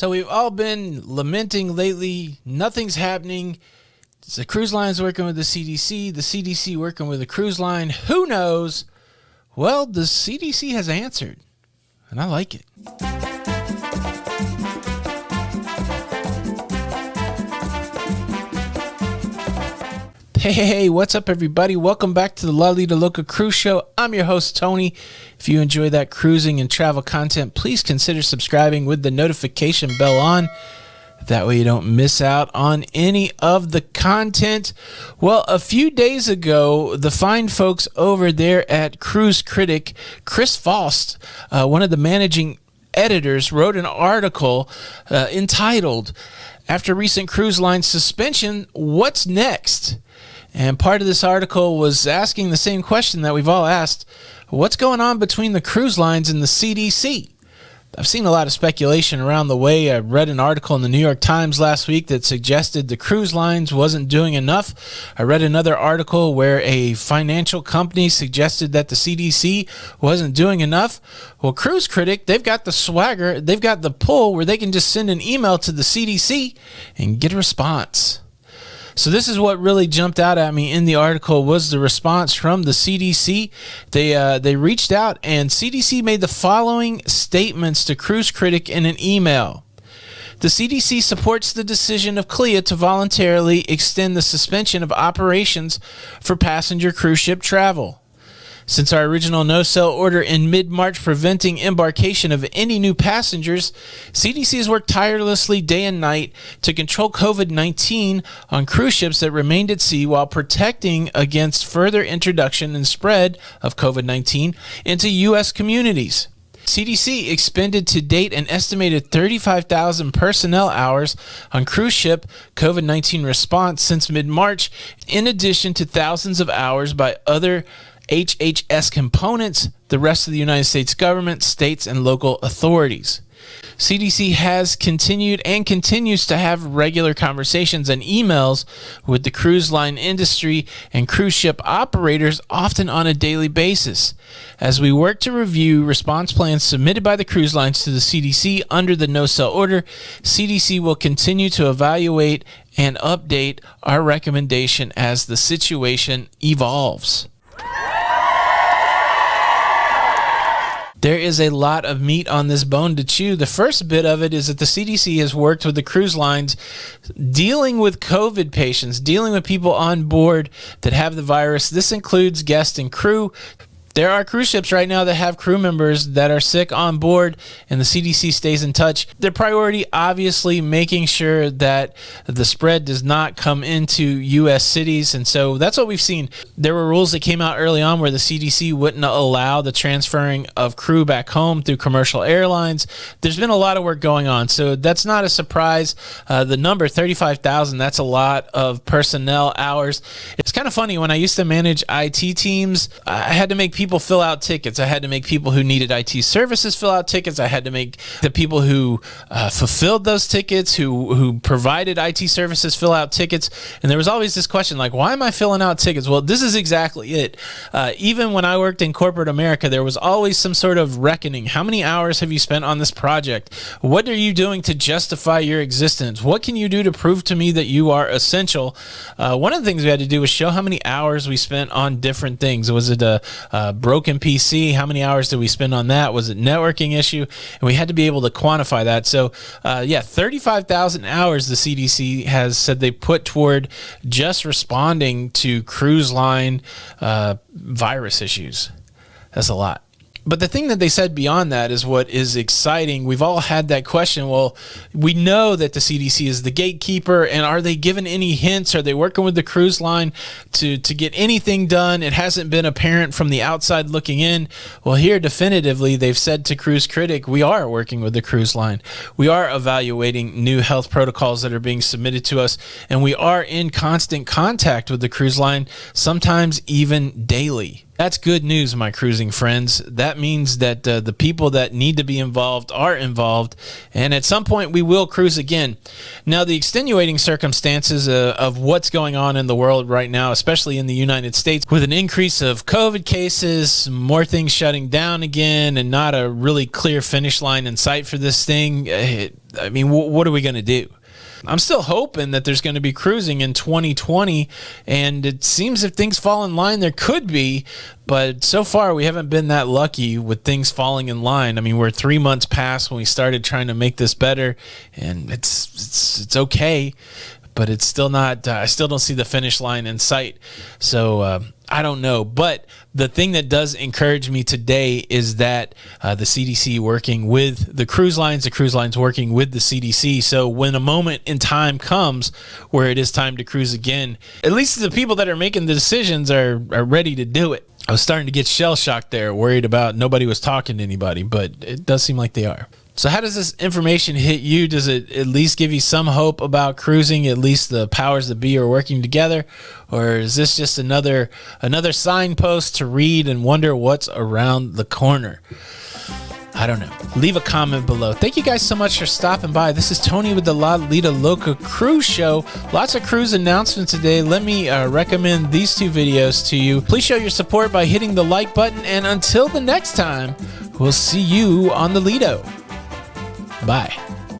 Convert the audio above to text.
So we've all been lamenting lately, nothing's happening. The cruise line's working with the CDC working with the cruise line. Who knows? Well, the CDC has answered, and I like it. Hey, what's up, everybody? Welcome back to the Lido Loca Cruise Show. I'm your host, Tony. If you enjoy that cruising and travel content, please consider subscribing with the notification bell on. That way you don't miss out on any of the content. Well, a few days ago, the fine folks over there at Cruise Critic, Chris Faust, one of the managing editors, wrote an article entitled, "After Recent Cruise Line Suspension, What's Next?" And part of this article was asking the same question that we've all asked: what's going on between the cruise lines and the CDC? I've seen a lot of speculation around the way. I read an article in the New York Times last week that suggested the cruise lines wasn't doing enough. I read another article where a financial company suggested that the CDC wasn't doing enough. Well, Cruise Critic, they've got the swagger, they've got the pull where they can just send an email to the CDC and get a response. So this is what really jumped out at me in the article was the response from the CDC. They reached out, and CDC made the following statements to Cruise Critic in an email. The CDC supports the decision of CLIA to voluntarily extend the suspension of operations for passenger cruise ship travel. Since our original no-sail order in mid-March preventing embarkation of any new passengers, CDC has worked tirelessly day and night to control COVID-19 on cruise ships that remained at sea while protecting against further introduction and spread of COVID-19 into U.S. communities. CDC expended to date an estimated 35,000 personnel hours on cruise ship COVID-19 response since mid-March, in addition to thousands of hours by other HHS components, the rest of the United States government, states, and local authorities. CDC has continued and continues to have regular conversations and emails with the cruise line industry and cruise ship operators, often on a daily basis. As we work to review response plans submitted by the cruise lines to the CDC under the no-sail order, CDC will continue to evaluate and update our recommendation as the situation evolves. There is a lot of meat on this bone to chew. The first bit of it is that the CDC has worked with the cruise lines dealing with COVID patients, dealing with people on board that have the virus. This includes guests and crew. There are cruise ships right now that have crew members that are sick on board, and the CDC stays in touch. Their priority, obviously, making sure that the spread does not come into U.S. cities, and so that's what we've seen. There were rules that came out early on where the CDC wouldn't allow the transferring of crew back home through commercial airlines. There's been a lot of work going on, so that's not a surprise. The number, 35,000, that's a lot of personnel hours. It's kind of funny. When I used to manage IT teams, I had to make people fill out tickets. I had to make people who needed IT services fill out tickets. I had to make the people who fulfilled those tickets, who provided IT services fill out tickets. And there was always this question like, why am I filling out tickets? Well, this is exactly it. Even when I worked in corporate America, there was always some sort of reckoning. How many hours have you spent on this project? What are you doing to justify your existence? What can you do to prove to me that you are essential? One of the things we had to do was show how many hours we spent on different things. Was it a broken PC? How many hours did we spend on that? Was it networking issue? And we had to be able to quantify that. So 35,000 hours the CDC has said they put toward just responding to cruise line virus issues. That's a lot. But the thing that they said beyond that is what is exciting. We've all had that question. Well, we know that the CDC is the gatekeeper, and are they given any hints? Are they working with the cruise line to get anything done? It hasn't been apparent from the outside looking in. Well, here definitively they've said to Cruise Critic, we are working with the cruise line. We are evaluating new health protocols that are being submitted to us, and we are in constant contact with the cruise line, sometimes even daily. That's good news, my cruising friends. That means that the people that need to be involved are involved, and at some point we will cruise again. Now, the extenuating circumstances of what's going on in the world right now, especially in the United States, with an increase of COVID cases, more things shutting down again, and not a really clear finish line in sight for this thing, I mean, what are we going to do? I'm still hoping that there's going to be cruising in 2020, and it seems if things fall in line, there could be, but so far we haven't been that lucky with things falling in line. I mean, we're 3 months past when we started trying to make this better, and it's okay, but it's still not, I still don't see the finish line in sight. So I don't know. But the thing that does encourage me today is that the CDC working with the cruise lines working with the CDC. So when a moment in time comes where it is time to cruise again, at least the people that are making the decisions are ready to do it. I was starting to get shell-shocked there, worried about nobody was talking to anybody, but it does seem like they are. So how does this information hit you? Does it at least give you some hope about cruising? At least the powers that be are working together? Or is this just another signpost to read and wonder what's around the corner? I don't know. Leave a comment below. Thank you guys so much for stopping by. This is Tony with the Lido Loca Cruise Show. Lots of cruise announcements today. Let me recommend these 2 videos to you. Please show your support by hitting the like button. And until the next time, we'll see you on the Lido. Bye.